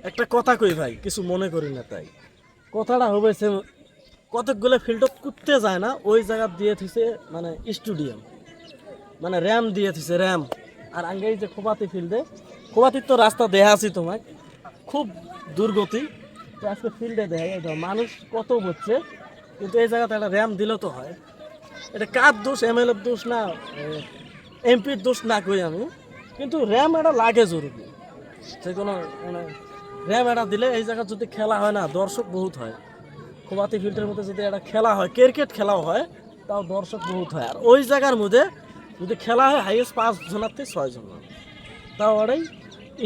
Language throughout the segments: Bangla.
একটা কথা কই ভাই, কিছু মনে করি না তাই। কথাটা হয়েছে, কতকগুলো ফিল্ডত করতে যায় না, ওই জায়গা দিয়ে থিছে মানে স্টেডিয়াম, মানে র্যাম দিয়ে থিছে র্যাম। আর আগে এই যে খোবাতি ফিল্ডে, খোবাতির তো রাস্তা দেখা আছি তোমার, খুব দুর্গতি। তো আজকে ফিল্ডে দেখা যায় মানুষ কত হচ্ছে, কিন্তু এই জায়গাতে একটা র্যাম দিলে তো হয়। এটা কার দোষ, এমএলএর দোষ না এমপির দোষ না কই আমি, কিন্তু র্যাম এটা লাগে জরুরি। যে কোনো মানে র্যাম এটা দিলে এই জায়গায় যদি খেলা হয় না, দর্শক বহুত হয়। খোবাতি ফিল্ডের মধ্যে যদি একটা খেলা হয়, ক্রিকেট খেলাও হয়, তাও দর্শক বহুত হয়। আর ওই জায়গার মধ্যে যদি খেলা হয় হাইয়েস্ট 5 জনের থেকে 6 জন, তাও ওরাই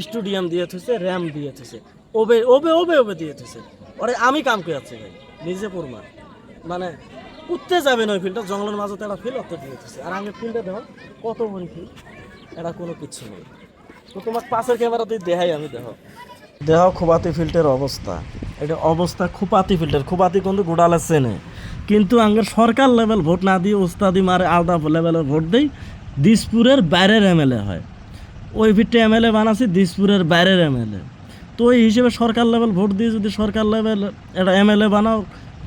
স্টেডিয়াম দিয়ে থুছে, র্যাম দিয়ে থুছে, ওবে ওবে ওবে ওবে দিয়ে থুছে। ওরে আমি কাম করে যাচ্ছি ভাই, নিজে পড়মা মানে উঠতে যাবে না ওই ফিল্ডটা, জঙ্গলের মাঝে একটা ফিল্ড অত দিয়ে থুছে। আর আগে ফিল্ডে দেখো কত বড় ফিল্ড, এটা কোনো কিছু নেই। তো তোমার পাশের ক্যামেরা দিয়ে দেখাই আমি, দেখো দেখো খোপাতি ফিল্ডের অবস্থা। এটা অবস্থা খোপাতি ফিল্ডের, খোপাতি কিন্তু গোড়ালে চেনে, কিন্তু আঙ্গের সরকার লেভেল ভোট না দিয়ে ওস্তাদি মারে আলাদা লেভেলের ভোট দেই। দিসপুরের বাইরের এমএলএ হয়, ওই ভিটে এমএলএ বানাচ্ছি দিসপুরের বাইরের এমএলএ। তো এই হিসেবে সরকার লেভেল ভোট দিয়ে যদি সরকার লেভেল একটা এমএলএ বানাও,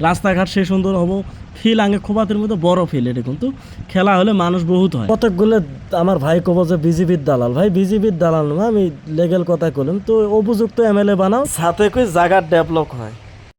রাস্তাঘাট সে সুন্দর হবো। ফিল আগে খোপাতের মধ্যে বড় ফিল, এটা কিন্তু খেলা হলে মানুষ বহুত হয়। কতকগুলো আমার ভাই কব যে বিজেপির দালাল, ভাই বিজেপির দালাল নয়, আমি লিগেল কথা কইলাম। তো উপযুক্ত এমএলএ বানাও, সাথে কই জায়গার ডেভেলপ হয়।